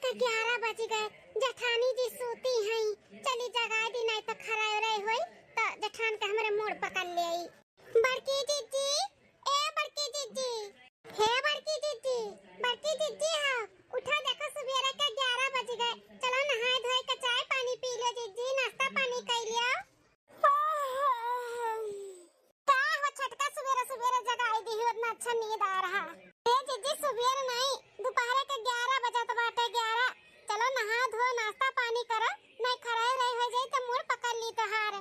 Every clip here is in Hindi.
तो 11 बज गए। जेठानी जी सोती हैं, चली जगा दी, नहीं तो खरा रही हुई तो जेठान के हमारे मोड़ पकड़ ले आई। बड़की जीजी, ए बड़की जीजी, हे बड़की जीजी, बड़की जीजी हाँ उठा, देखो सवेरे के 11 बज गए। चलो नहाए धोए के चाय पानी पी लो जीजी, नाश्ता पानी कर लियो। का हो छटका सवेरे सवेरे जगाई दी, उतना अच्छा नींद आ रहा। ए जीजी सवेरे नहीं, दोपहर के 11 बजे तो बाटे 11। चलो नहा धो नाश्ता पानी करो, नहीं खड़े रह हो जाई तो मुंह पकड़ ली तो हार।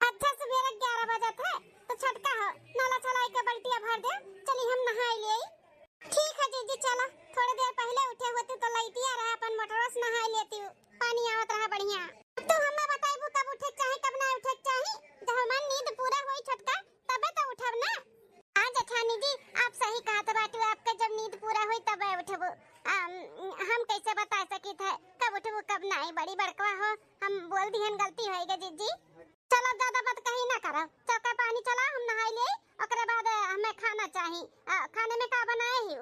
अच्छा सवेरे 11 बजे थे तो छटका हो, नाला चलाई के बल्टिया भर दे, चली हम नहाई ले। ठीक है जीजी चलो, थोड़ी देर पहले उठे होती तो लइटिया रहा, अपन मोटरों से नहाई लेती, पानी आवत रहा बढ़िया। तो हमें बताइबू कब उठे चाहे कब ना उठे चाहे, जब हमार नींद पूरा होई छटका तबे तो उठब ना। हां जेठानी जी आप सही कहत बाटू, आपके जब नींद पूरा होई तबे उठबू। हम कैसे बता सकी थे कब उठबू कब नहीं, बड़ी बड़कवा हो, हम बोल दिहन गलती होई गे जीजी। चलो ज्यादा बात कहीं ना करो, चौका पानी चला हम नहाई ले, ओकरे बाद हमें खाना चाहिए। खाने में का बनाए ही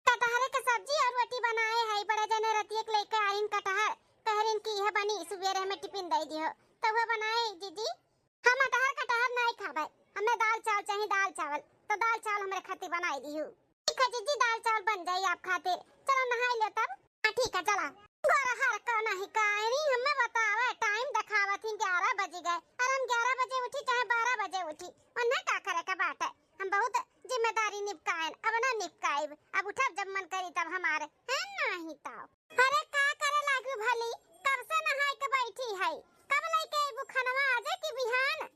कटहर के सब्जी और रोटी बनाए है, बड़े जने रतिए के लेके आइन कटहर, कहरिन की है बनी सुबेरे हमें टिफिन दे दियो तो वो बनाए जीजी। हम कटहर नहीं खाबे, हमें दाल चावल चाहिए, दाल चावल तो दाल चावल हमारे खातिर बनाई दियो। ठीक है जीजी दाल चावल बन जाई आप खातिर, चलो नहाई ले तब। हां ठीक है चला। गोरहर का नहीं काई हमें बतावे, टाइम दिखावत ही 11 बज गए, और हम 11 बजे उठी चाहे 12 बजे उठी, उन्हें का करे का बात है। हम बहुत जिम्मेदारी निभाएं, अब ना निभाएब, अब उठब जब मन करी तब हमारे है नहीं तो। अरे का करे लागू भली, कब से नहाई के बैठी है, कब लेके आइबू खानवा आजे की बिहान?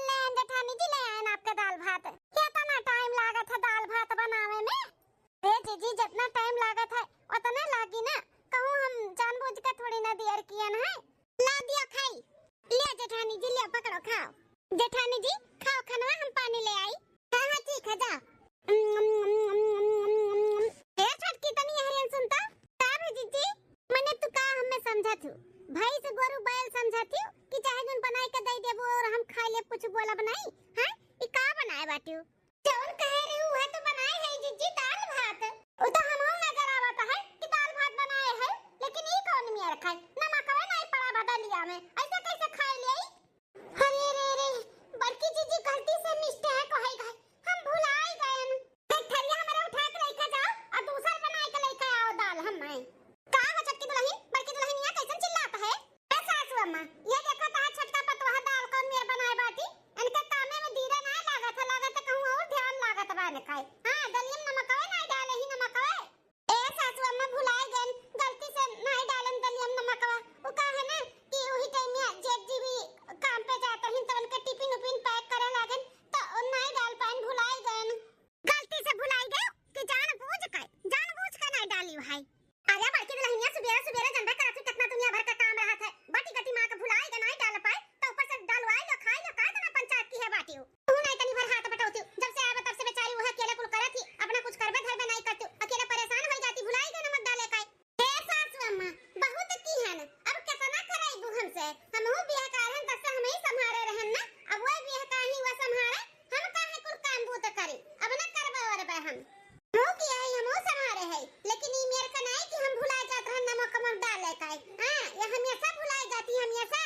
ले आन जेठानी जी, ले आन आपके दाल भात। कितना टाइम लागत है दाल भात बनावे में? ए जीजी जितना टाइम लागत है उतना लागी ना, कहूं हम जानबूझ के थोड़ी ना देर कियन है। ला दिया खाई, ले जेठानी जी ले पकड़ो खाओ। जेठानी जी खाओ खानवा, हम पानी ले आई। हां हां ठीक है जा। ए छटकी तनी हरियन सुनता का रे जीजी, मने तू का हमें समझाथू, भाई से गोरु बैल समझाथू कि चाहे जन बनाई के दे देबो और हम खाई ले, कुछ बोलब नहीं हैं? ई का बनाए बाटू? जौन कहे रे उहे तो बनाए है जीजी, दाल भात। ओ तो हमहु नजर आवत है कि दाल भात बनाए है, लेकिन ई कौन मियर खाए, नमकवे नहीं पड़ा बदलिया में, ऐसे कैसे खाई ले? अरे रे रे बड़की जीजी गलती से मिस्टेक हो गई, हम भुलाई गए। एक थरिया हमारे उठा के लेके जाओ और दूसरा बनाए के लेके आओ दाल हमें। का हो छटकी दुल्हन, बड़की दुल्हन यहाँ कैसन चिल्लाता है? ए सासू अम्मा ये देखो ता छटका पतवा दाल कौन मियर बनाए बाटी, इनके कामे में धीरे ना लागत कहूं और ध्यान लागत बा ने खाए। हां दलियन नमकवे नहीं डाले ही नमकवे। ए सासू अम्मा भुलाई गन, गलती से नहीं डालन दलियन नमकवा। वो का है ना कि वही टाइम में जेठ जी भी काम पे जाते हैं तो उनके टिफिन उपिन पैक करे लागन तो नहीं डाल पाइन, भुलाई गन। गलती से भुलाई गए कि जानबूझ के नहीं डाली भाई। अरे बड़की दुल्हनिया सुबेरे सुबेरे जनबे करत कितना दुनिया भर का काम रहत है, बाटी गटी मां के भुलाई के नहीं डाल पाए तो ऊपर से डलवाई लो खाई लो, का तना पंचायत की है बाटी हो। तू नहीं तनी भर हाथ बटाउती, जब से आवे तब से बेचारी वह अकेले कुल करत ही, अपना कुछ करबे धरबे नहीं करती, अकेले परेशान हो जाती, भुलाई के नमक डाले काई। हे सासू अम्मा बहुत की है न, अब कितना कराइबू हमसे, हमहु बियाह करहन तब से हम ही संभाले रहन ना, अब वो बियाह काहे हुआ संभाले, हम काहे कुल काम बूत करी, अब न करबे और बे हम किया है, हमहु संभाले है, लेकिन ई मेर का नहीं कि हम भुला जात रहन नमक कमक डाले काई। हां ये हमेशा भुलाई जाती, हमेशा।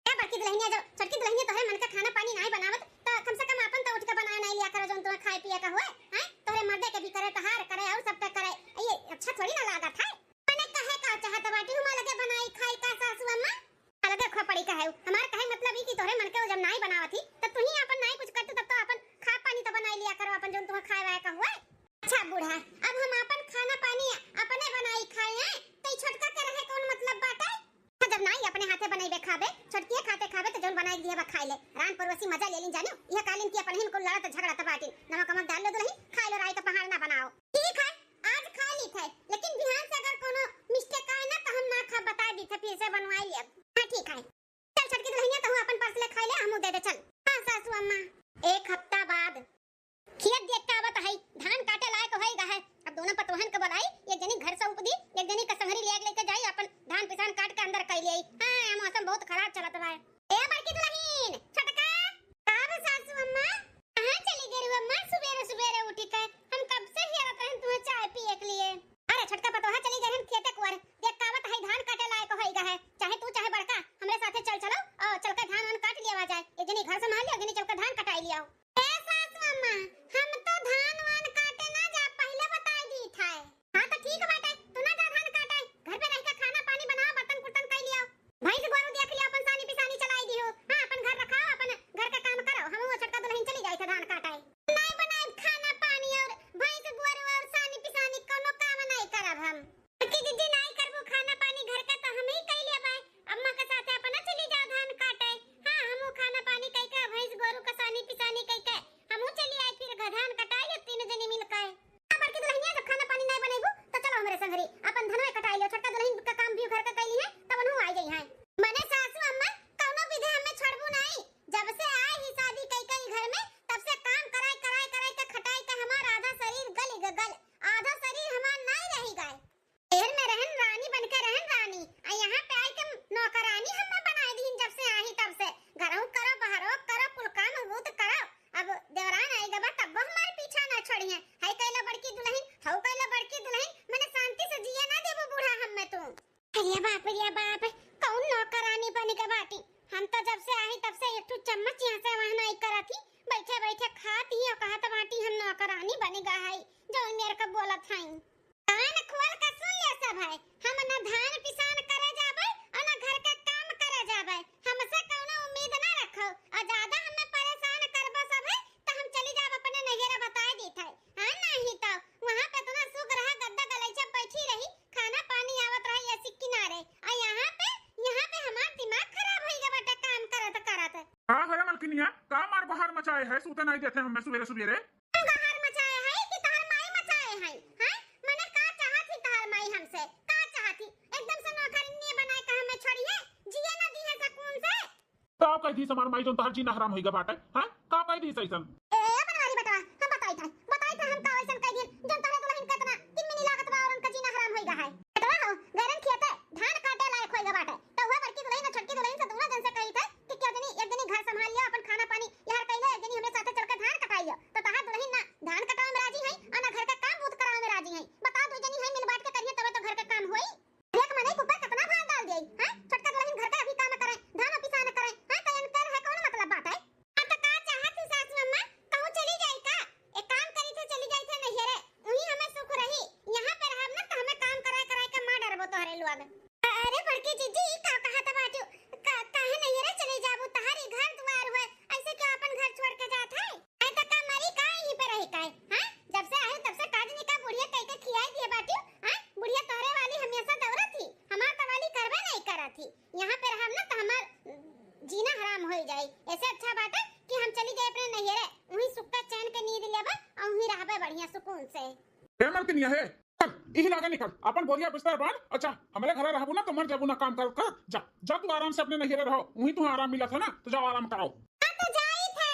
ए बड़की दुल्हनिया जो छोटकी दुल्हनिया तो है मन का खाना पानी नहीं बनावत तो कम से कम अपन तो उठ के बनाए नहीं लिया करो, जोन तुम्हें खाए पिए का हुए हैं, तोरे मर्दे के भी करे तहार करे और सब पे करे, ये अच्छा थोड़ी ना लागत है। मैंने कहे का चाहत बाटी हुमा लगे बनाई खाई का सासू अम्मा, अलगे खोपड़ी का है हमार कहे मतलब ई कि तोरे मन के जब नहीं बनावत ही तब तू ही अपन नहीं कुछ करते तब तो अपन खा पानी तो बनाई लिया करो, अपन जोन तुम्हें खाए वाए का हुए। अच्छा बूढ़ा अब हम अपन खाना पानी अपने बनाई खाए हैं तो छटका के रहे कौन मतलब बाटे? जब नहीं अपने हाथे बनाईबे खाबे, छटकिए खाते खाबे तो जोन बनाई दिए बा खाई ले, रान परोसी मजा ले लिन जानो, यह कालिन की अपन हिन को लड़त झगड़त बाटी, नमक कमक डाल लो दुल्हन खाई लो, राई तो पहाड़ ना बनाओ। ठीक है आज खा ली थे, लेकिन बिहान से अगर कोनो मिस्टेक आए ना तो हम ना खा बता दी थे, फिर से बनवाई ले। हां ठीक है चल छटकी दुल्हनिया तो अपन पर्स ले खाई ले, हमहु दे दे चल। हां सासू अम्मा 1 हफ्ता बाद खेत देख के आवत है, धान काटे लायक होई गए, अब दोनों पतोहन के बुलाई, एक जनी घर से उपदी, एक जनी का संगरी लेके जाई, अपन धान पिसान काट के अंदर कई लेई। हां मौसम बहुत खराब चलत बा। ए बड़की दुल्हन छटका का सासू अम्मा कहां चली गई अम्मा, सुबेरे सुबेरे अरे बाप कौन नौकरानी बन के बाटी। हम तो जब से आई तब से एक चम्मच यहाँ से वहाँ नहीं करा थी, बैठे बैठे खाती और कहा तो बाटी हम नौकरानी बन गए है जो मेरे को बोला था। कान खोल के सुन ले सब है, हम ना धान पिसान करे जाबे और ना घर का काम करे जाबे, हमसे कोनो उम्मीद ना रखो और ज्यादा हमें परेशान करबो सब है तो हम चली जाब अपने नैहरा बताए देत है। हां नहीं तो वहां पे इतना सुख रहा गद्दा गलैचा बैठी रही, खाना पानी आवत रही ऐसी किनारे, और यहाँ पे हमार दिमाग खराब हो गया बेटा काम करत करत। हां है मलकिनिया, का मार बाहर मचाए है, सूते नहीं देते हमें सवेरे सवेरे। बाहर मचाए है कि तहर माई मचाए है? हैं मने का चाहती तहर माई हमसे, का चाहती एकदम से नौकरानी बनाए के हमें छोड़िए, जिए ना दी है सुकून से। का कह दी समार माई जोन तहर जीना हराम होइगा बाटे। हां का कह दी सैसन ए बनवारी बेटा हम बताई था हम का वैसन कह दी जोन तहरे दुल्हन कितना 3 महीने लागत बा और उनका जीना हराम होइगा है। बेटा हो गरम खेते धान काटे लायक होइगा बाटे तो हुआ बड़की दुल्हन और छोटकी दुल्हन से दोनों जन से कही था कि क्यों एक दिन घर संभाल लिया, अपन खाना पानी यार कइले, एक दिन हमरे साथे चल के धान कटाइयो तो तहार दुल्हन ना धान कटावे में राजी है और ना घर का काम बूत करावे में राजी है। बताओ दो जनी है मिल बांट के करिए तबे तो घर का काम होई। एक मने के ऊपर कितना भार डाल देई हैं, छोटका दुल्हन घर का अभी काम करे, धान पिसान करे, हां तयन कर है कौन मतलब बात है। अब तो का चाहत थी सास मम्मा कहूं चली जाई का, एक काम करी थे चली जाई थे नैहरे, वही हमें सुख रही, यहां पे रहब ना तो हमें काम कराए के मां डरबो तोहरे लोग। अरे बड़की जीजी का कहा था बाटू काहे नैहरे चले जाबू, तहारी घर द्वार है ऐसे क्यों अपन घर छोड़ के जात है। ऐ तो का मरी का यहीं पे रही का हां, जब से आए तब से काजनी का बुढ़िया कह के खिलाई दिए बाटू। हां बुढ़िया तोरे वाली हमेशा दौरा थी, हमार तो वाली करबे नहीं करा थी, यहां पे रहब ना तो हमार जीना हराम हो जाए, ऐसे अच्छा बात है कि हम चली जाए अपने नैहरे, वहीं सुख का चैन के नींद लेबे और वहीं रहबे बढ़िया सुकून से। ए मलकिनिया है इही लागे निकल अपन बोरिया बिस्तर बांध, अच्छा हमारे घर रहबू ना तो मर जाबू ना काम कर कर जा जा तू आराम से अपने नैहरे रहो, वहीं तू आराम मिला था ना तो जाओ आराम कराओ। हां तो जाई थे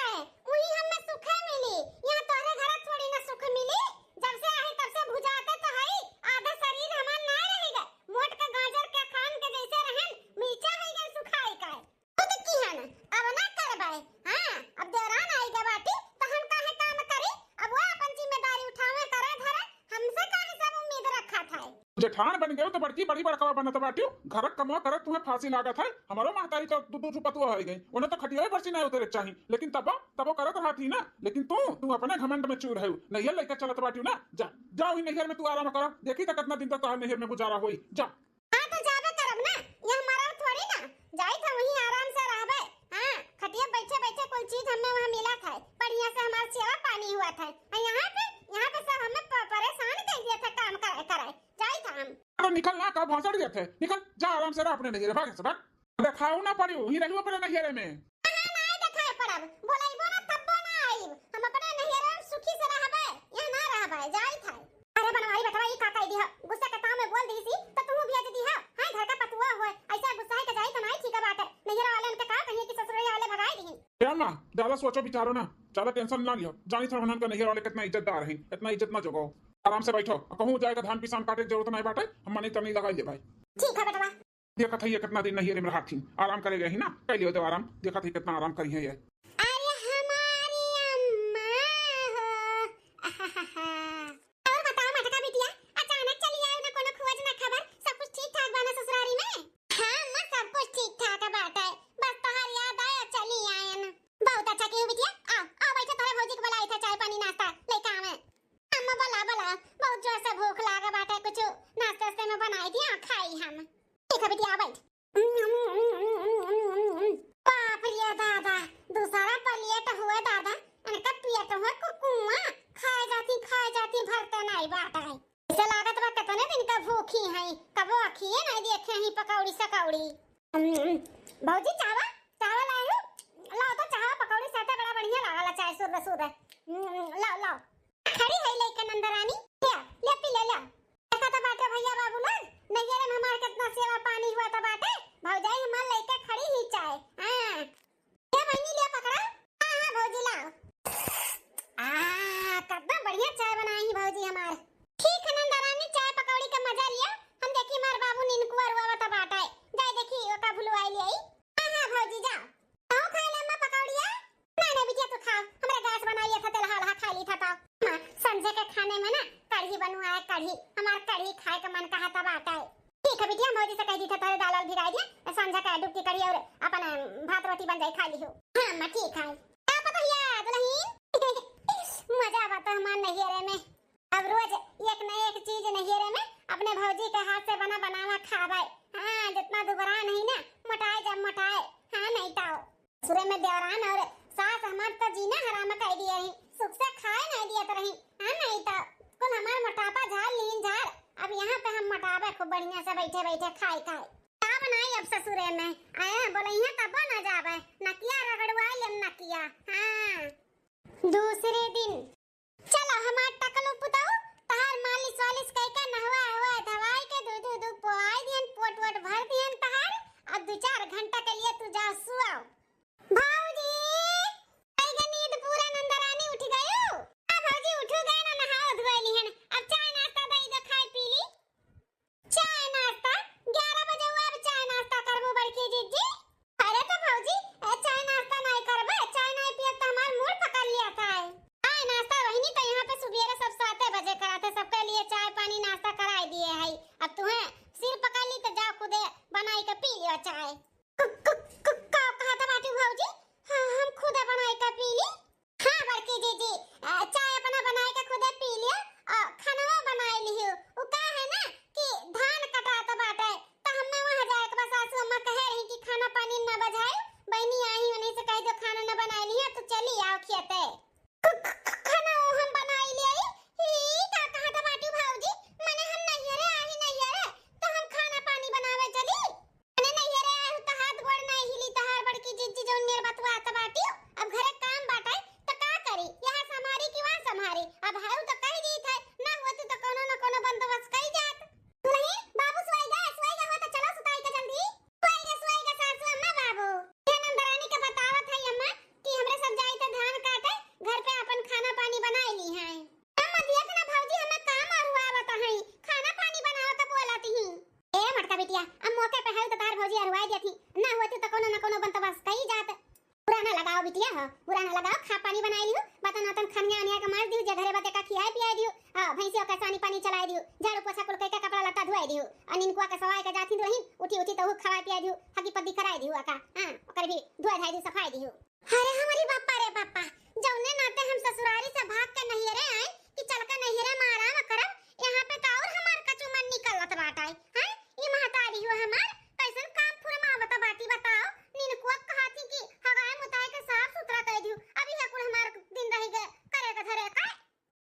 वहीं हमें सुख मिली, यहां तोरे घर थोड़ी ना सुख मिली, जब से आई तब से बुझाते तो है आधा शरीर हमार ना रहेगा, मोट का गाजर के खान के जैसे रहन मीठा है गए सुखाई का खुद की है ना अब ना करबे। हां अब देरान आई गे बाटी तो हम काहे काम करी, अब वो अपन जिम्मेदारी उठावे करे धरे, हमसे काहे सब उम्मीद रखा था। जेठान बन गए तो बड़की बड़ी बड़का बनत बाटियो, घर कमा करत तुम्हें फांसी लागत है, हमारो महतारी तो दू पतुआ हो गई, उन्हें तो खटिया पर नहीं उतरे चाहिए, लेकिन तबो करत रहा थी ना, लेकिन तू अपने घमंड में चूर है, नैहर लेकर चलत बाटियो ना, जा जाओ ही नैहर में तू आराम कर, देखी तक कितना दिन तक तो नैहर में गुजारा होई जा। हां तो जाबे करब ना, ये हमारा थोड़ी ना जाई था वहीं आराम से रहबे। हां खटिया बैठे बैठे कोई चीज हमें वहां मिला था, बढ़िया से हमारा सेवा पानी हुआ था, यहाँ पे सब हमें परेशान कर दिया था काम कराए जाई था हम। तो निकल ना का भाषण गए थे, निकल जा आराम से रह अपने नैहरे, भाग से भाग, दिखाओ ना पड़ियो ही रहियो अपने नैहरे में। हां नहीं दिखाए पड़ब, बोलैबो ना तब्बो ना आइब, हम अपने नैहरे में सुखी से रहबे, यहाँ ना रहबे जाई था। अरे बनवारी बेटा ई का कह दी है, गुस्सा के काम में बोल दी सी तो तू भी दी है, हां घर का पतुआ होए ऐसा गुस्सा है के जाई तो नहीं ठीक बात है, नैहरे वाले उनके का कहिए कि ससुराल वाले भगाई दी। क्या ना ज्यादा सोचो विचारो ना, ज्यादा टेंशन ना लियो, जानी था उन्होंने नैहर वाले कितना इज्जतदार हैं, इतना इज्जत ना जगाओ, आराम से बैठो, कहूं जाएगा धान पिसान काटे जरूरत नहीं बाटे, हम मनी तो नहीं लगाइए भाई। ठीक है बेटा देखा था ये कितना दिन नैहर में रहा थी, आराम करेगा ही ना, कह लियो तो आराम, देखा था कितना आराम करी है ये। अरे हमारी अम्मा हो और बताओ मटका बिटिया अचानक चली आई ना, कोनो खोज ना खबर, सब कुछ ठीक ठाक बा ना ससुरारी में? हां अम्मा सब कुछ ठीक ठाक बाटे, बस तोहार याद आया चली आयन। बहुत अच्छा की बिटिया, आओ बैठो, तोरे भौजी के बुलाए थे चाय पानी नाश्ता लेके आवे। अम्मा बोला बहुत जोर से भूख लागा बाटे, कुछ नाश्ते में बनाई दिया खाई हम। ठीक है बिटिया बैठ। बाप रे दादा दूसरा प्लेट हुआ दादा, इनका पेट हुआ कुकुआ, खाए जाती भरते नहीं बात है, इसे लागत बा कितने दिन का भूखी है, कबो अखिए नहीं देखे ही पकौड़ी सकौड़ी। भौजी चावल आयो, लाओ तो चावल पकौड़ी साथे बड़ा बढ़िया लागला, चाय सुबह लाओ खड़ी है लेके नंदरानी, ले पी ले देखा तो बाटे भैया बाबू लोग नैहरे में हमार कितना सेवा पानी हुआ था बाटे, भौजाई हमार लेके खड़ी ही चाय। हां ये बहनी ले पकड़ा, हां भौजी लाओ, कितना बढ़िया चाय बनाई है भौजी हमार। ठीक है नंदरानी चाय पकौड़ी का मजा लिया, हम देखी मार बाबू नीनकुआ रुआ बता बाटे, जाए देखी ओका भुलवाई ले आई। हां भौजी जा आओ खा ले अम्मा पकौड़िया, नहीं बिटिया तू खा, हमरा गैस बना लिया था, तेल हल्का खा ली था तो संजय के खाने में ना कढ़ी बनवाए, कढ़ी हमार कढ़ी खाए का मन कहा था बाटा है। ठीक है बिटिया, भौजी से कह दी था तारे दाल वाल भिगाई दिया, संझा का डुबकी करी और अपन भात रोटी बन जाए खा लियो। हां मां ठीक है। क्या पता या दुल्हन मजा आता हमार नैहरे में। अब रोज एक न एक चीज नैहरे में अपने भौजी के हाथ से बना बनावा खावे। हां जितना दुबरा नहीं ना मोटाए जब मोटाए। हां नहीं ताओ सुरे में देवरान और सास हमार तो जीना हराम कर दिए रही, सुख से खाए नहीं दिया तो रही। हां नहीं तो कुल हमार मोटापा झाड़ लीन झाड़। अब यहाँ पे हम मोटावे खूब बढ़िया से बैठे बैठे खाए खाए। क्या बनाई अब ससुरे में आया बोले तब न जावे नकिया रगड़वा लेम नकिया। हाँ दूसरे दिन चलो हमार टकलो पुताओ तहार मालिश वालिश कह के नहवा हुआ दवाई के दूध पोआई दियन पोट वोट भर दियन तहार। अब 2-4 घंटा के लिए तू जा सुआओ। भौजी आएगा नींद पूरा नंदरानी उठ गयो। हां भौजी उठ गए ना नहाओ धोइली हन। अब चाय नाश्ता दई दो खाई पी ली। चाय नाश्ता 11 बजे हुआ, अब चाय नाश्ता करबो बड़की जीजी। अरे तो भौजी चाय नाश्ता नहीं करबे, चाय नहीं पिए तो हमार मूड पकड़ लिया था। चाय नाश्ता वही तो यहाँ पे सुबह सब 7 बजे कराते, सबके लिए चाय पानी नाश्ता कराई दिए है। अब तुम्हें सिर पकड़ ली तो जाओ खुदे बनाई के पी लियो चाय। कहा था बाटी भौजी? हाँ हम खुदे बनाई के पी ली। हाँ बड़की जीजी चाय अपना बनाई के खुदे पी लियो और खाना बनाई लियो। वो का है ना कि धान कटात बाटे तो हमें वहां जाए के बस सासू अम्मा कहे रही कि खाना पानी न बजाए, बहनी आई उन्हीं से कह दो खाना न बनाई लियो तो चली आओ खेते। खाना हम बनाई ले ही का कहा था बाटी भौजी? माने हम नैहरे आई नैहरे तो हम खाना पानी बनावे चली। माने नैहरे आई तो हाथ गोड़ नहीं हिली तहार बड़की जीजी जोन मेरे बतवा आता बाटी। अब घरे काम बाटे तो का करी, यहां संभारी कि वहां संभारी। अब है तो कह दी थे ना होती तो कोनो न कोनो बंदोबस्त कई जात। नहीं बाबू सोएगा हो तो चलो सुताई के जल्दी। सोएगा सासू अम्मा बाबू ये नंदरानी के बतावत है अम्मा कि हमरे सब जाई तो धान काटे घर पे अपन खाना पानी बनाई ली है। हम दिया ना भौजी हमें काम और हुआ बता है खाना पानी बनाओ तो बोलती ही। ए मटका बिटिया अब मौके पे है तो तार भौजी अरवाई देती ना होती तो कोनो न कोनो बंदोबस्त कई जात। बुरा ना लगाओ बिटिया हो, बुरा ना लगाओ, खा पानी बनाई लियो बता ना तन खनिया अनिया के मार दियो जे घरे बाते का खियाई पियाई दियो। भैंसियों का सानी पानी चलाई दियो, झाड़ू पोछा कुल के कपड़ा लत्ता धोई दियो, अनिनकुआ के सवाई के जाथी रही उठी तो खवाई पियाई दियो, हकी पद्दी कराई दियो आका। हां ओकर भी धोई धाई दियो सफाई दियो। अरे हमारी बापा रे बापा जौने नाते हम ससुरारी से भाग के नैहरे आए कि चल के नैहरे में आराम करब, यहां पे तो और हमार कचुमन निकलत बाटे। हां ये महतारी हो हमार कैसन काम फुरमावत बाटी बताओ। निनकुआ कहती कि हगाए मुताए के साफ सुथरा कर दियो, अभी है कुल हमार दिन रह गए करे के धरे का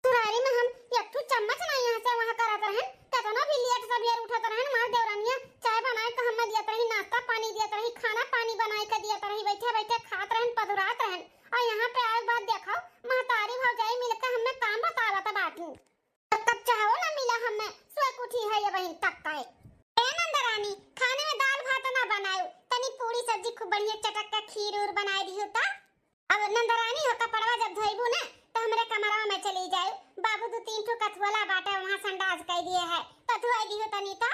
सुरारी में हम एक चम्मच नहीं यहां से वहां करत रहन केतना भी लेट सवेर उठत रहन। मार देवरानिया चाय बनाए तो हम दियत रही, नाश्ता पानी दियत रही, खाना पानी बनाए के दियत रही, बैठे बैठे खात रहन पदुरात रहन। और यहां पे आए बात देखो महतारी भौजाई मिलकर हमें काम बतावत बाटी। तब चाहो ना मिला हमें सोए उठी है ये बहन तक का ए नंदरानी खाने में दाल भात ना बनायो तनी पूरी सब्जी खूब बढ़िया चटक के खीर और बनाई दियो ता। अब नंदरानी हो कपड़वा जब धोइबू ना तो हमरे कमरा में चली जाए। बाबू 2-3 ठो कथवला बाटे वहां संडास कह दिए है तो धोई दियो तनी ता।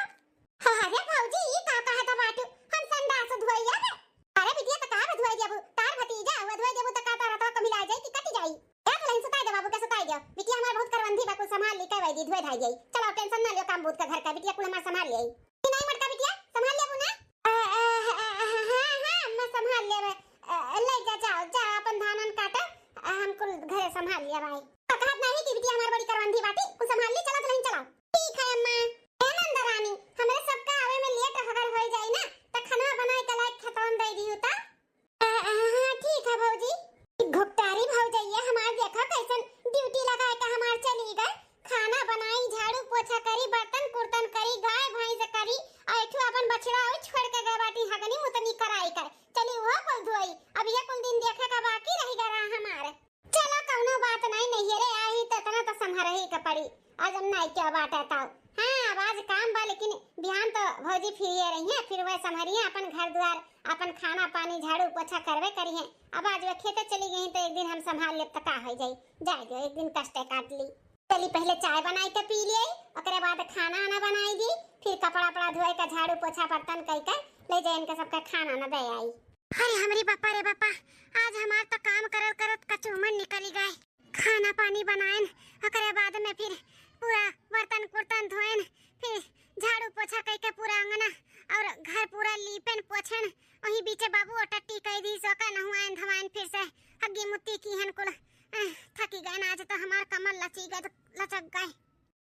अरे भौजी ई का कहा था बाटू हम संडास धोइया बे? अरे बिटिया त कहा धोई देबू तार भतीजा हुआ धोई देबू त का तारा तो कमिला जाई कि कटी जाई। एक लाइन सुताई दे बाबू के सुताई दे बिटिया हमार बहुत करवंधी बा को संभाल ली के वैदी धोई धाई जाई। चलो टेंशन ना लियो काम बहुत का घर का बिटिया कुल हमार संभाल ले नहीं मटका बिटिया संभाल लेबू ना। हां मैं संभाल लेबे ले जा अपन धानन काटे हम कुल घरे संभाल लिया भाई। कहत नहीं कि बिटिया हमार बड़ी करवंधी बाटी कुल संभाल ली चलो नहीं चलाओ। ठीक है अम्मा। ए नंदरानी हमरे सबका आवे में लेट अगर हो जाई ना त खाना बनाए के लायक खत्म दे दियो ता। हां ठीक है भौजी। घुपटारी भौजैया हमार देखा कैसन ड्यूटी लगाए के हमार चली गए, खाना बनाई झाड़ू पोछा करी बर्तन कुर्तन करी गाय भैंस करी ऐठू अपन बछड़ा और छोड़ के गए बाटी हगनी मुतनी कराई कर चली वो कुल धोई। अब ये कुल दिन देखे का बाकी रह गया हमारे। चलो कौनो बात नहीं नैहरे आई तो तना तो संभर ही के पड़ी आज हम नहीं क्या बात है ताऊ। हां आज काम बा लेकिन बिहान तो भौजी फिरिए रही है फिर वह संभरिए अपन घर द्वार अपन खाना पानी झाड़ू पोछा करवे करी है। अब आज वे खेते चली गई तो एक दिन हम संभाल ले तो का हो जाई जाए दो एक दिन कष्ट काट ली। चली पहले चाय बनाई के पी लिए ओकरे बाद खाना ना बनाई दी फिर कपड़ा पड़ा धोए का झाड़ू पोछा बर्तन कई के ले जाए इनका सबका खाना ना दे आई। अरे हमारी बापा रे बापा आज हमार तो काम करत करत कचूमन निकली गए। खाना पानी बनाएन ओकरे बाद में फिर पूरा बर्तन कुर्तन धोएन फिर झाड़ू पोछा कई के पूरा अंगना और घर पूरा लीपन पोछन वही बीचे बाबू टट्टी कई दी सका नहुआन धवान फिर से हग्गी मुत्ती की हन कुल थकी गए ना आज तो हमार कमर लची गए तो लचक गए।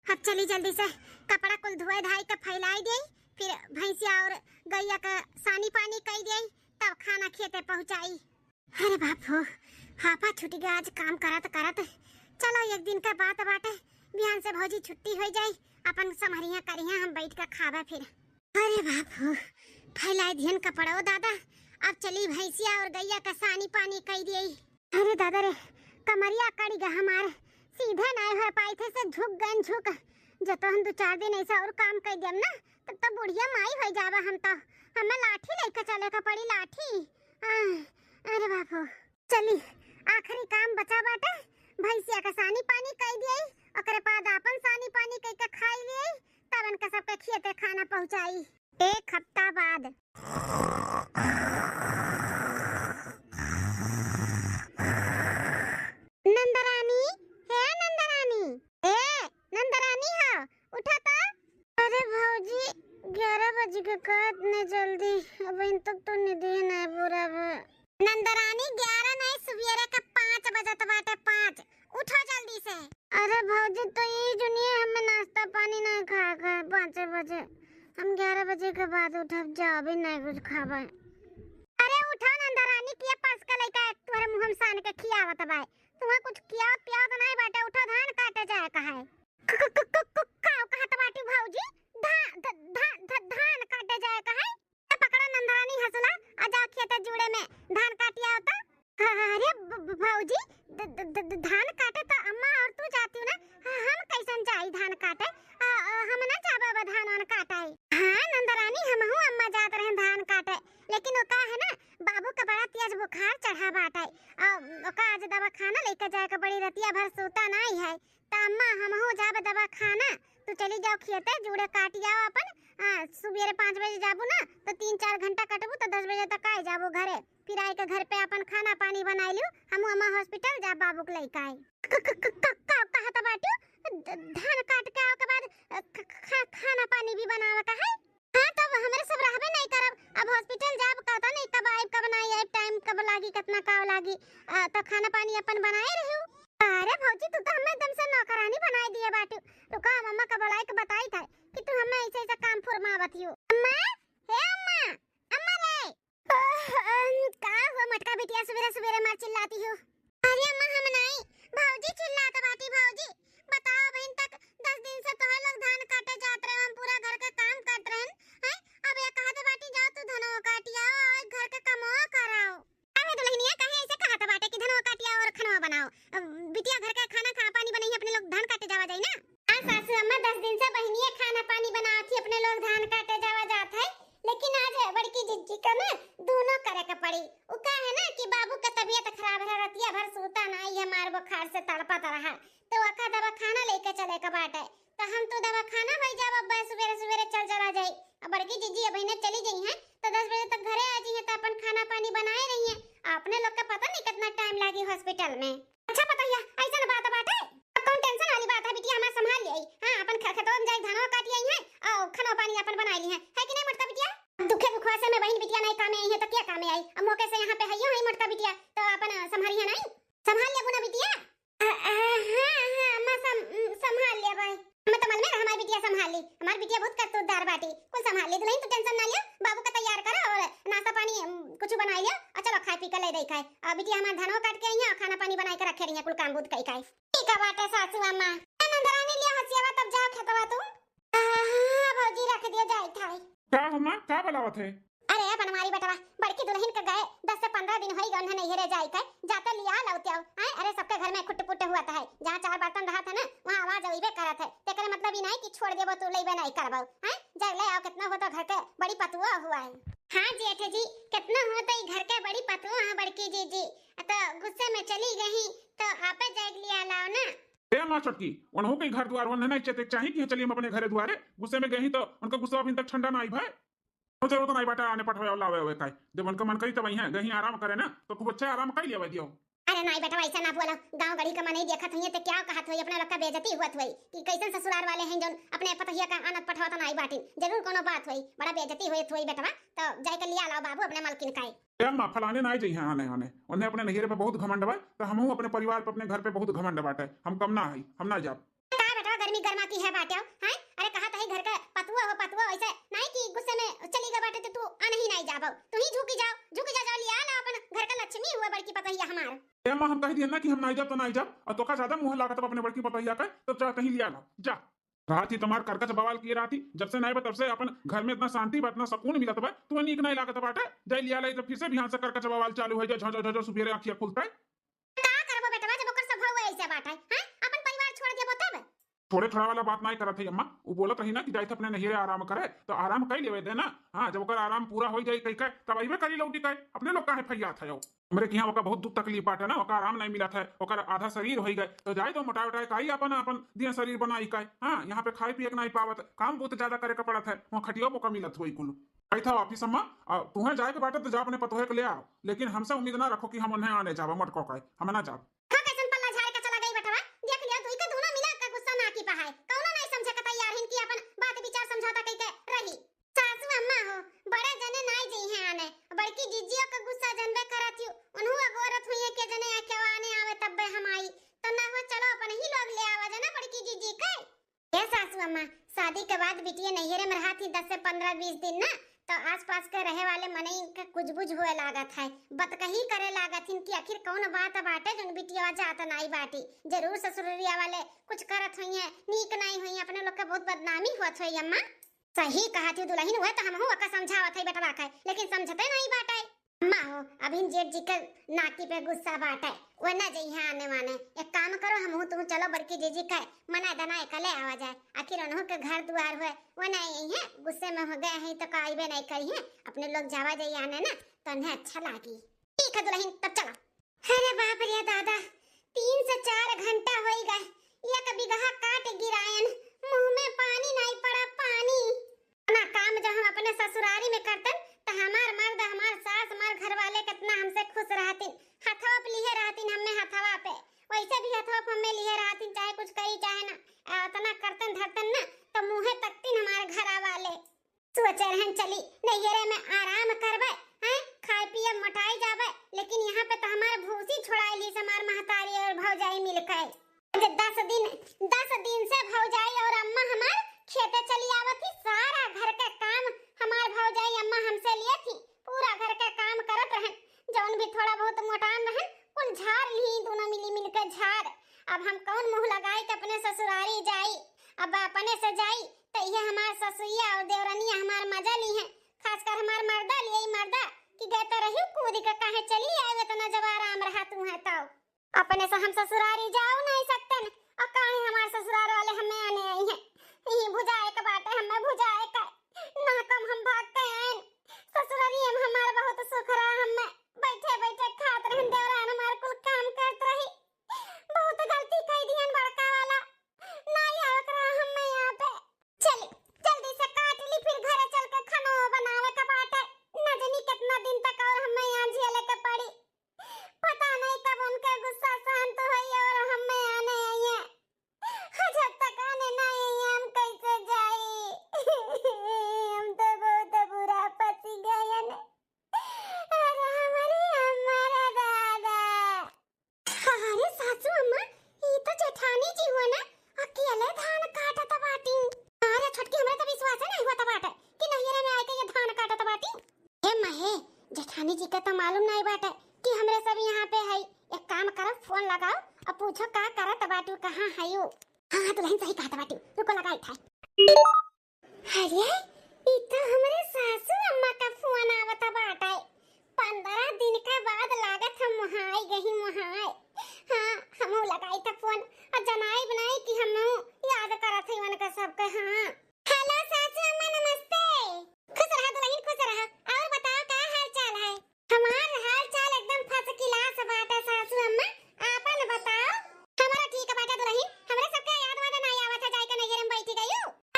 अब चली जल्दी से कपड़ा कुल धोए धाई के फैलाई दे फिर भैंसिया और गैया का सानी पानी कई दे तब खाना खेते पहुंचाई। अरे बाप हो हापा छुट गया आज काम करत करत। चलो एक दिन का बात बाटे बिहान से भौजी छुट्टी हो जाए अपन समहरिया करिया हम बैठ कर खावा फिर। अरे बाप हो फैलाई दियन कपड़ा दादा अब चली भैंसिया और गैया का सानी पानी कई दिए। अरे दादा रे कमरिया कड़ी गा हमारे सीधे नहीं हो पाई थे से झुक गन झुक जो तो हम 2-4 दिन ऐसा और काम कर दियम ना तब तो बुढ़िया माई हो जावा हम तो हमें लाठी लेके चले का पड़ी लाठी। अरे बाप हो चली आखिरी काम बचा बाटे भैंसिया का सानी पानी कई दिए ओकरे बाद अपन सानी पानी कई के खाई लिए तब उनका सबके खेते खाना पहुंचाई। एक हफ्ता बाद नंदरानी है नंदरानी ए नंदरानी हो उठा तो। अरे भौजी 11 बजे के कहत ने जल्दी अब इन तक तो निधि नहीं पूरा नंदरानी 11 नहीं सवेरे का 5 बजे तो बाटे 5 उठो जल्दी से। अरे भौजी तो ये दुनिया हमें नाश्ता पानी नहीं खा खा 5 बजे हम 11 बजे के बाद उठब जाओ भी नहीं कुछ खाबे। अरे उठो नंदरानी किया पास का लइका तोरे मुंह में सान के खियावत बाय तुम्हें कुछ किया पिया तो नहीं बाटे उठो धान काटे जाए कहा है काव कहत बाटी भौजी धान काटे जाए कहा है पकड़ा नंदरानी हंसला आ जाओ खेत जुड़े में धान काटिया होता। अरे भौजी धान काटे तो अम्मा और तू जाती हो ना हम कैसन जाई धान काटे हम ना जाबा धान वान काटाई। हां नंदरानी हम हूं अम्मा जात रहे धान काटे लेकिन वो का है ना बाबू का बड़ा तेज बुखार चढ़ा बाटे ओका आज दवा खाना लेके जाए का बड़ी रतिया भर सोता नहीं है त अम्मा हम हूं जाब दवा खाना तू चली जाओ खेते जुड़े काटिया अपन सुबेरे 5 बजे जाबू ना तो 3-4 घंटा कटबू तो 10 बजे तक आ जाबू घरे फिर आए के घर पे अपन खाना पानी बनाई लियो हम अम्मा हॉस्पिटल जा बाबू के लेके आई। कहत बाटू धान काट के आओ के बाद खाना पानी भी बनावे का है। हां तब हमरे सब रहबे नहीं करब अब हॉस्पिटल जाब कहता नहीं कब आइब कब नहीं आइब टाइम कब लागी कितना का लागी तो खाना पानी अपन बनाए रहू। अरे भौजी तू तो हमें एकदम से नौकरानी बनाई दिए बाटू रुका मम्मा का बुलाए के बताई था कि तू हमें ऐसे ऐसा काम फरमावत हो। अम्मा हे अम्मा रे का हुआ मटका बिटिया सवेरे सवेरे मार चिल्लाती हो। अरे अम्मा हम नहीं भौजी चिल्लात बाटी भौजी बताओ बहन तक 10 दिन से तो लोग धान काटे जात रहे हम पूरा घर का काम करत रहन हैं अब ये कहत बाटी जाओ तू धनो काटिया और घर का काम कराओ। अरे दुल्हनिया कहे ऐसे कहत बाटे कि धनो काटिया और खाना बनाओ बिटिया घर का खाना खा पानी बनाई अपने लोग धान काटे जावा जाई ना। हां सासू अम्मा 10 दिन से बहनिया खाना पानी बनाती अपने लोग धान काटे जावा जात है लेकिन आज बड़की जिज्जी का ना दोनों करे के पड़ी उ का है ना कि बाबू का तबीयत खराब है रतिया भर सोता नहीं है मार बुखार से तड़पता रहा तो वका दवा खाना लेके चले का बाटे तो हम तो दवा खाना भाई जब अब सवेरे सवेरे चल चला जाई अब बड़की जिज्जी अब ने चली गई है तो 10 बजे तक घरे आ जी है तो अपन खाना पानी बनाए रही है आपने लोग का पता नहीं कितना टाइम लागी हॉस्पिटल में। अच्छा पता है ऐसा बात बाटे कौन टेंशन वाली बात है बिटिया हमारा संभाल लिया हां अपन खेतों में जाई धानवा काटी आई है और खाना पानी अपन बना ली है कि नहीं मटका बिटिया दुखे बुखवा से मैं बहन बिटिया नहीं कामे आई है तो क्या कामे आई अब मौके से यहां पे हइयो है मटका बिटिया तो अपन संभाली है नहीं संभाल लिया बुना बिटिया। हां अम्मा संभाल लिया भाई मैं तो मन में हमारी बिटिया संभाल ली हमारी बिटिया बहुत करतूतदार बाटी कुल संभाल ली दुल्हन तू टेंशन ना लियो बाबू का तैयार करो और नाश्ता पानी कुछ बना लियो और चलो खाए पी के ले दे खाए और बिटिया हमारा धनवा काट के आई है और खाना पानी बना के रखे रही है कुल काम बुत कई खाए ठीक है बाटे सासू अम्मा नंदरानी लिया हसियावा तब जाओ खेतवा तू। हां भौजी रख दियो जाई थाई का अम्मा का बनावत है। अरे अपन हमारी बेटवा बड़की दुल्हन के गए 10 से 15 दिन होई गन नहीं हेरे जाई काय जाते लिया लौटिया हैं अरे सबके घर में खुट-पुट हुआ था है जहां 4 बर्तन रहा था ना वहां आवाज आइबे करत है तेरे मतलब ही नहीं कि छोड़ देबो तू लेबे नहीं करबो हैं जब ले आओ कितना होता घर के बड़ी पतुआ हुआ है। हां जेठ जी कितना होता ही घर के बड़ी पतुआ हां बड़की जी तो गुस्से में चली गई तो आपे जाग लिया लाओ ना ए मां चटकी उन्हों के घर द्वार वन नहीं चते चाहिए कि चलिए हम अपने घरे द्वारे गुस्से में गई तो उनका गुस्सा अभी तक ठंडा नहीं भाई तो जरूरत नहीं बाटा आने पठवे लावे हुए काय जब उनका मन करी तब वही है गही आराम करे ना तो खूब अच्छा आराम कर लिया दियो अरे नहीं बेटा ऐसा ना बोलो, गांव गड़ी का मन नहीं देखत हुई तो क्या कहत हुई, अपने लोग का बेइज्जती हुआ हुई कि कैसन ससुराल वाले हैं जोन अपने पतहिया का आनत पठवाता नहीं बाटिन, जरूर कोनो बात हुई, बड़ा बेइज्जती हुई बेटवा। तो जाय के लिया लाओ बाबू अपने मालकिन का। ए अम्मा फलाने ना जी हैं आने आने उन्हें अपने नहिरे पे बहुत घमंड बा, तो हमहू अपने परिवार पे अपने घर पे बहुत घमंड बाटे, हम कम ना है, हम ना जाब। का बेटा गर्मी गर्मा की है बाटे हैं? अरे कहा था घर का पतुआ ऐसे नहीं कि गुस्से में चली गई बाटे तो तू आने ही नहीं जाबो, तू ही झुकी जाओ लिया ला अपन घर का लक्ष्मी हुआ बड़की पतहिया हमार। ए अम्मा हम कह दिए ना कि हम नहीं जाब तो नहीं जाब, और तो का ज्यादा मुंह लागत अपने बड़की पतहिया का, तो जा कहीं लिया ला जा। रात ही तुम्हार करकच बवाल किए राती, जब से नहीं बा तब से अपन घर में इतना शांति बा, इतना सुकून मिलत बा, तू नीक नहीं लागत बाटे, जाय लिया लाई तो फिर से बिहान से करकच बवाल चालू हो जाए, झो झो झो सुबेरे आंखियां खुलता है। का करबो बेटा जब ओकर स्वभाव ऐसे बात है हैं? अपन परिवार छोड़ देबो तब थोड़े थोड़ा वाला बात नहीं करत है अम्मा, वो बोलत रही ना कि जाइत अपने नहिरे आराम करे, तो आराम कर लेवे दे ना। हाँ जब ओकर आराम पूरा हो जाए कहीं का तब अइबे करी लौटी का, अपने लोग का है फैया था यो हमरे के यहाँ ओका बहुत दुख तकलीफ बाटे ना, ओका आराम नहीं मिला था, ओकर आधा शरीर हो गए, तो जाए तो मोटा उटाए काई अपन दिया शरीर बनाई का। हाँ यहाँ पे खाए पिए नहीं पावत, काम बहुत ज्यादा करे का पड़त है, वहाँ खटियो मौका मिलत हुई कुल। आई था ऑफिस अम्मा, तुम्हें जाए के बाटे तो जा अपने पतोहे के ले आओ, लेकिन हमसे उम्मीद ना रखो कि हम उन्हें आने जाब, मटको का हम ना जाब। शादी के बाद बिटिया नैहरे में रहा थी 10 से 15-20 दिन ना, तो आसपास के रहे वाले मने इनका कुछ बुझ हुए लागत है, बतकही करे लागत कि आखिर कौन बात बाटे जोन बिटिया जात नहीं बाटी, जरूर ससुरिया वाले कुछ करत हुई है, नीक नहीं हुई, अपने लोग का बहुत बदनामी होत हुई। अम्मा सही कहा थी दुल्हन हुए तो हमहू का समझावत है बेटा का, लेकिन समझते नहीं बाटे। अम्मा हो अभी जेठ जी के नाकी पे गुस्सा बाटे, वो ना जइहा आने माने, एक काम करो हमहू तुम चलो बड़की जीजी का मना दना एकले आवा जाए, आखिर उन्हों के घर द्वार हुए वो नहीं है, गुस्से में हो गए हैं तो काइबे नहीं करी है, अपने लोग जावा जाइए आने ना तो उन्हें अच्छा लागी। ठीक है दुल्हन तब चलो। अरे बाप रे दादा 3 से 4 घंटा हो गए, एक बिगहा काट गिरायन, मुंह में पानी नहीं पड़ा पानी। ना काम जो हम अपने ससुरारी में करते तो हमार मर्द हमार सास हमार घर वाले कितना हमसे खुश रहती, हथवा पे लिए रहती हमें हथवा पे, वैसे भी हथवा पे हमें लिए रहती, चाहे कुछ करी चाहे ना, इतना करतन धरतन ना तो मुंहे तकतीन हमारे घर वाले। सोचे रहन चली नैहरे में आराम करबे हैं, खाए पिए मटाई जाबे, लेकिन यहाँ पे तो हमारे भूसी छुड़ाई ली हमार महतारी और भौजाई मिलकर 10 दिन से भौजाई और अम्मा हमार खेते चली आवत थी, सारा घर का काम हमार भौजाई अम्मा हमसे लिए थी, पूरा घर का काम करत रहन, जौन भी थोड़ा बहुत मोटान रहन कुल झाड़ ली, दोनों मिल के झाड़। अब हम कौन मुंह लगाई के अपने ससुरारी जाई, अब अपने से जाई तो ये हमार ससुइया और देवरनिया हमार मजा ली हैं, खासकर हमार मर्दा लिए मर्दा कि गए तो रही कूद के काहे चली आवे तो न जब आराम रहा तू है तो अपने से हम ससुरारी जाओ नहीं सकते न, और काहे हमार ससुराल वाले हमें आने आई हैं, यही भुजाए के बाटे हमें भुजाए का ना कम हम भागते हैं ससुरारी हम हमारा बहुत सुख रहा, हमें बैठे बैठे खात रहन देवरान हमार कुल काम करत रही, बहुत गलती कई दियन बड़का वाला नहीं आवत रहा हमें यहाँ पे। चली जल्दी से काट ली फिर घरे चल के खाना बनावे का बाटे, न जानी कितना दिन तक और हमें यहाँ झेले के पड़ी, पता नहीं कब उनका गुस्सा शांत हुई और हमें आने आई है, जब तक आने नहीं आई हम कैसे जाई हम तो बहुत बुरा फंसी गए न, अरे हमारा दादा। अरे सासू अम्मा ये तो जेठानी जी हुआ ना, अकेले धान काटत बाटी, अरे छोटकी हमरा तो विश्वास नहीं हुआ बाटे कि नैहरे में आके ये धान काटत बाटी। ए महे जेठानी जी का तो मालूम नहीं बाटे कि हमरे सब यहाँ पे है, एक काम करो फोन लगाओ और पूछो का करत बाटू कहाँ है यू। हाँ दुल्हन सही कहत बाटू, रुको लगाई था। अरे ई तो हमरे सासू अम्मा का फोन आवत बाटे, 15 दिन के बाद लागत हम वहाँ आई गई वहाँ। हाँ हमहू लगाई था फोन और जनाई बनाई कि हमहू याद करत है उनका सबके। हाँ हेलो सासू अम्मा नमस्ते, खुश रहा दुल्हन खुश रहा, और बताओ क्या हाल चाल है। हमार हाल चाल एकदम फर्स्ट क्लास बाटे सासू अम्मा, आपन बताओ। हमारा ठीक बाटे दुल्हन, हमरे सबके याद वाद नहीं आवत है, जाई के नैहरे में बैठी गई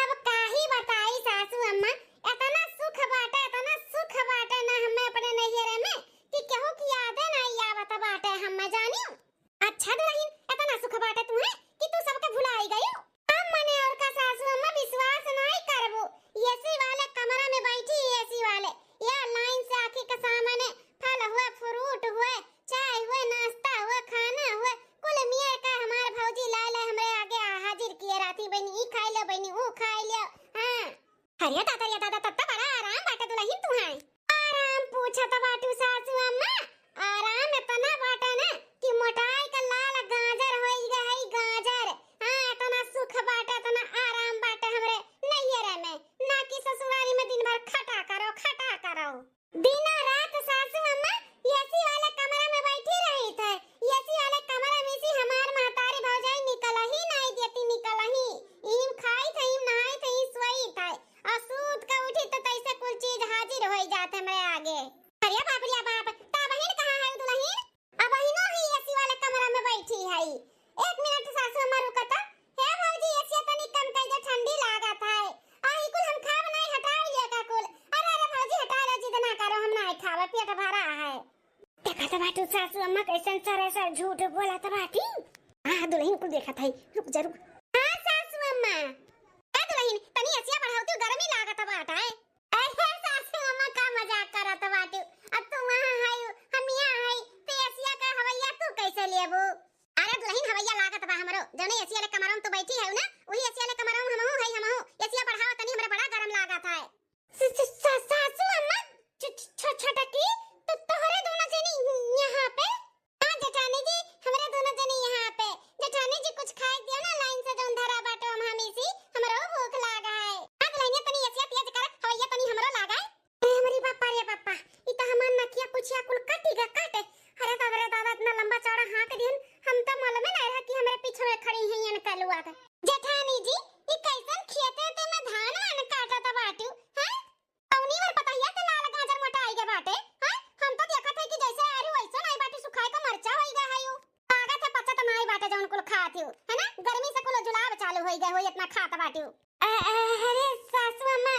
अब काहे बताई सासू अम्मा, इतना अरे दादा तत्ता बड़ा आराम बाटा दुल्हन तू है। आराम पूछा तो बाटू सासू अम्मा, आराम इतना बाटा ना कि मोटाई का लाल गाजर होई गई गाजर। हां इतना सुख बाटा इतना आराम बाटा हमरे नैहरे में, ना कि ससुराली में दिन भर खटा करो दिन रात सासू अम्मा एसी वाले कमरे में बैठी रही थे। एसी वाले कमरे में से हमार महतारी भौजाई निकल ही नहीं देती, निकल ही इम खाई थे इम नहाई थे इम सोई थे और सूत के उठी तो तैसे कुल चीज हाजिर हो जाते हमरे आगे। अरे बाप रे बाप, ता बहन कहां है दुल्हन? अब बहनो ही एसी वाले कमरे में बैठी है। एक मिनट सासू अम्मा रुकता। हे भौजी एसी तनी कम कर दे, ठंडी लागत है। आई कुल हम खाब नहीं हटा लिया का कुल। अरे भौजी हटा ले, जिद ना करो, हम नहीं खावे, पेट भरा है। देखा तो बाटू सासू अम्मा कैसन सर झूठ बोला तो बाटी। हां दुल्हन को देखा था, रुक जा रुक। हां सासू अम्मा, ए दुल्हन तनी एसिया बढ़ाओ, गर्मी लागत बाटा है। अरे सासू अम्मा का मजाक करत बाटू, अब तू वहां है हम यहां है तो एसिया का हवैया तू कैसे लेबो? अरे दुल्हन हवैया लागत बा हमरो, जने एसिया ले कमरा में तू बैठी है ना, वही एसिया ले कमरा में हमहू एसिया बढ़ाओ तनी, हमरा बड़ा गरम लागत है। सासू अम्मा छटकी तो तोहरे दोनों जनी यहाँ पे? हां जेठानी जी हमरे दोनों जनी यहाँ पे। जेठानी जी कुछ खाए दियो ना लाइन से जोन धरा बाटो हम हमी सी, हमरो भूख लागा है। हां दुल्हनिया तनी एसिया तेज कर, हवैया तनी हमरो लागा है। ए हमरी बापा रे बापा, ई त हमन नकिया पुछिया कुल काटेगा काटे। अरे दादा इतना लंबा चौड़ा हाथ दिन, हम तो मालूम नहीं रहा कि हमरे पीछे में खड़ी हैं यन कलुआ का। जेठानी जी ई कैसन खेते ते में धान वान काटत बाटू? हां औनी वर पतैया के लाल गाजर मोटाई के बाटे। हां हम तो देखत है कि जैसे आरू ऐसा नहीं बाटे, सुखाए का मरचा होई गए है। लागत है पचा त नहीं बाटे जौन कुल खात हो, है ना? गर्मी से कुल जुलाब चालू होई गए हो, इतना खात बाटू। अरे सासू अम्मा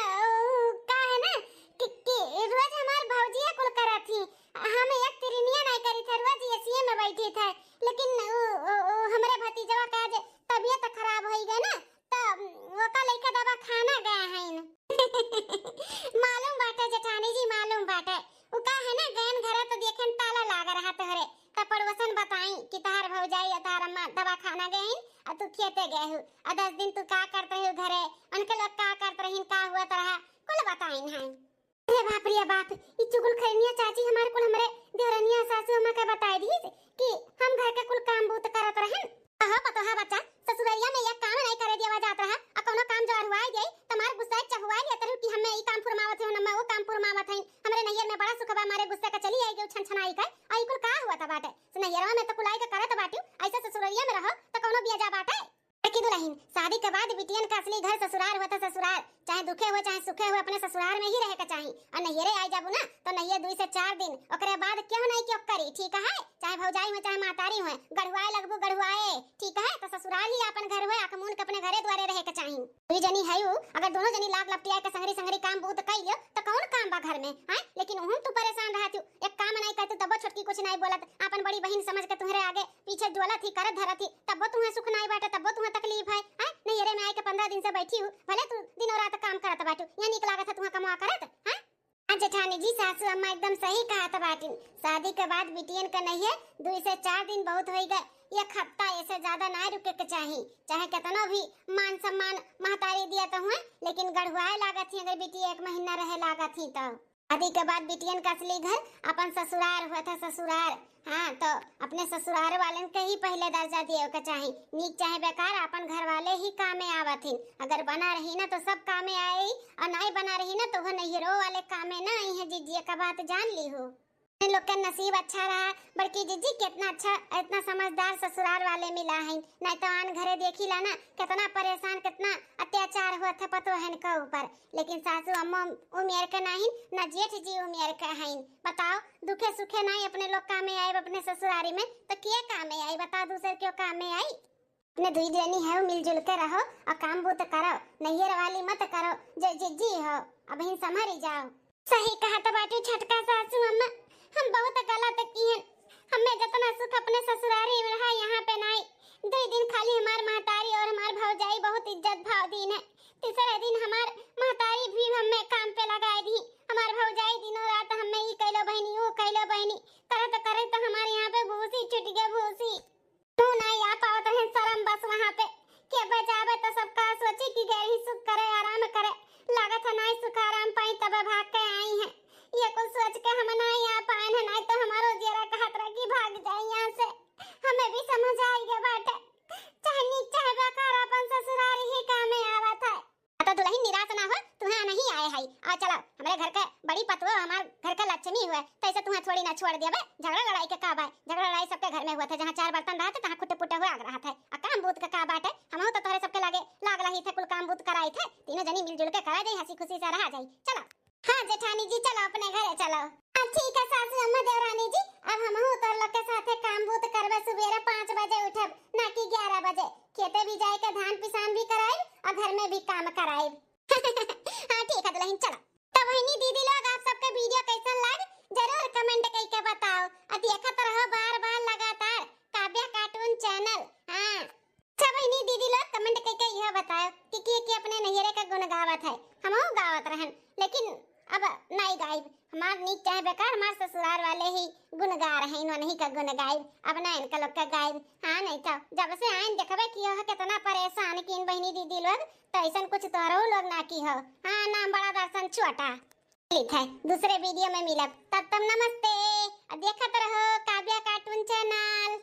का है ना कि रोज हमार भौजिया कुल करत थी, हम एक तिरनिया नहीं करी थे, रोज एसीए में बैठी थे। लेकिन हमरे भतीजवा का आज तबीयत खराब होई गई ना, तो वो का लेके दवा खाना गया है। मालूम बाटे जेठानी जी, मालूम बाटे उ का है ना गैन घरे तो देखेन ताला लाग रहा तोहरे, त पड़ोसन बताई कि तार भौजाई या तार अम्मा दवा खाना गए हैं और तू खेते गए हो, और 10 दिन तू का करते हो घरे, उनके लोग का करते रहिन, का हुआ तरह कुल बताई हैं। अरे बाप रे बाप, ई चुगल खैनिया चाची हमार कुल हमरे देवरनिया सासू अम्मा का बताई दी कि हम घर के कुल काम बूत करत रहन। हां पतो है बच्चा, ससुरैया में एक काम नहीं करे दिया जात रहा, आ कोनो काम जो अरुआई गई तमार गुस्सा चहुआई लेत रहू कि हमें ई काम फुरमावत है, हम वो काम फुरमावत है। हमरे नैयर में बड़ा सुखबा, मारे गुस्से का चली आई गई छनछनाई का, आई कुल का हुआ था बाटे? नैयरवा में तो कुलाई के करत बाटू, ऐसे ससुरैया में रहो तो कोनो बिया जा बाटे। की दुल्हन शादी के बाद बिटियन का असली घर ससुराल होता, ससुराल चाहे दुखे हो चाहे सुखे हो अपने ससुराल में ही रहे का चाहिए। और नैयरे आई जाबू ना तो नैयर 2 से 4 दिन ओकरे बाद क्यों नहीं क्यों करी, ठीक है? चाहे भौजाई हो चाहे मातारी हो, गढ़वाए लगबू गढ़वाए, ठीक है? तो ससुराल ही अपन घर हो, आकमून के अपने घरे द्वारे रहे का चाहिए। दुई जनी है अगर दोनों जनी लाग लपटिया के संगरी काम बूत कइयो तो कौन काम बा घर में, हैं? लेकिन उहम तू परेशान रहत, एक काम नहीं करतू तब छोटकी कुछ नहीं बोलत, अपन बड़ी बहन समझ के तुम्हारे आगे पीछे डोलत थी, करत धरत थी, तब तुम्हें सुख नहीं बाटे, तब तुम्हें तकलीफ है। हैं नैयरे में आई के 15 दिन से बैठी हूं, भले तू दिन और रात काम करत बाटू, या निक लागत है तुम्हें कमा करत, हैं? जेठानी जी सासू अम्मा एकदम सही कहत बाटी, शादी के बाद बिटियन का नहीं है 2 से 4 दिन बहुत होई गए, एक हफ्ता ऐसे ज्यादा ना रुके के चाहिए, चाहे कितना भी मान सम्मान महतारी दिया तो हुए, लेकिन गढ़वाए लागत थी अगर बिटी 1 महीना रहे लागत थी। तो शादी के बाद बिटियन का असली घर अपन ससुराल हुआ था, ससुराल। हाँ तो अपने ससुराल वालन के ही पहले दर्जा दिए के चाहिए, नीक चाहे बेकार अपन घर वाले ही कामे आवथिन। अगर बना रही ना तो सब कामे आई, और नहीं बना रही ना तो वो नैहरो वाले कामे ना आई है। जीजी का बात जान ली हो, इन लोग का नसीब अच्छा रहा, बल्कि जीजी कितना अच्छा इतना समझदार ससुराल वाले मिला है, नहीं तो आन घरे देखी ला ना कितना परेशान कितना अत्याचार हुआ था पतो है इनका ऊपर। लेकिन सासू अम्मा उमेर का नहीं ना जेठ जी उमेर का है, बताओ दुखे सुखे नहीं अपने लोग कामे आए अपने ससुरारी में, तो क्या कामे आई बताओ, दूसरे क्यों कामे आई? अपने दुई जनी है मिलजुल के रहो और काम बूत करो, नैहर वाली मत करो, जय जीजी हो अब इन संभरी जाओ। सही कहा तो बाटू छटका सासू अम्मा, हम बहुत गलत किए, हमें जितना सुख अपने ससुरारी में रहा यहाँ पे नहीं। 2 दिन खाली हमार महतारी और हमार भौजाई बहुत इज्जत भाव दीन है, तीसरे दिन हमार महतारी भी हमें काम पे लगाई दी, हमार भौजाई दिनों रात हमें ई कैलो बहनी वो कैलो बहनी करत तो हमारे यहाँ पे भूसी छुट गया, भूसी तू नहीं आ पावत है शर्म बस वहाँ पे के बचावे तो सबका सोची कि गैर ही सुख करे आराम करे, लागत है ना भाग के आई हैं। ये कुछ सोच के हम ना यहाँ पाए हैं, नहीं तो हमारो जेरा कहत रहा कि भाग जाए यहाँ से। हमें भी समझ आई गया बाटे, चाहे नीच चाहे बेकार अपन ससुराल ही काम में आवत है। तो दुल्हन निराश ना हो, तुम्हें नहीं आए है। आ चलो हमारे घर का बड़ी पतवा, हमारे घर का लक्ष्मी हुए, तो ऐसे तुम्हें थोड़ी ना छोड़ दिया बे। झगड़ा लड़ाई के का बात, झगड़ा लड़ाई सबके घर में हुआ था, जहाँ 4 बर्तन रहा था तहाँ खुट्टे पुट्टे हुए आग रहा था। आ काम बूत का बात है, हम तो तोहरे सबके लागे लाग रही थे, कुल काम बूत कराई थे, तीनों जनी मिलजुल के करा जाई, हंसी खुशी से रहा जाई। चलो हाँ जेठानी जी चलो अपने घरे चलो। ठीक है सासू अम्मा देवरानी जी, अब हम तो लोग के साथे काम बूत करबे। सुबेरे 5 बजे उठब ना कि 11 बजे, खेते भी जाए के धान पिसान भी कराइब और घर में भी काम कराइब। हाँ ठीक है दुल्हन चलो। तो वही दीदी लोग आप सबके वीडियो कैसन लग जरूर कमेंट करके बताओ, और देखत रहो बार-बार लगातार काव्या कार्टून चैनल। हाँ सब वही दीदी लोग कमेंट करके यह बताओ कि अपने नैहरे का गुण गावत है, हमहु गावत रहन, लेकिन अब नहीं गाइब। हमार नीक चाहे बेकार हमार ससुराल वाले ही गुण गा रहे हैं, इन्होंने ही का गुण गाइब, अब ना इनका लोग का गाइब। हाँ नहीं तो जब से आइन देखबे कि यह कितना परेशान की इन बहनी दीदी लोग, तो ऐसा कुछ तोरो लोग ना की हो। हाँ नाम बड़ा दर्शन छोटा लिखा है। दूसरे वीडियो में मिलब, तब तक नमस्ते, देखत रहो काव्या कार्टून चैनल।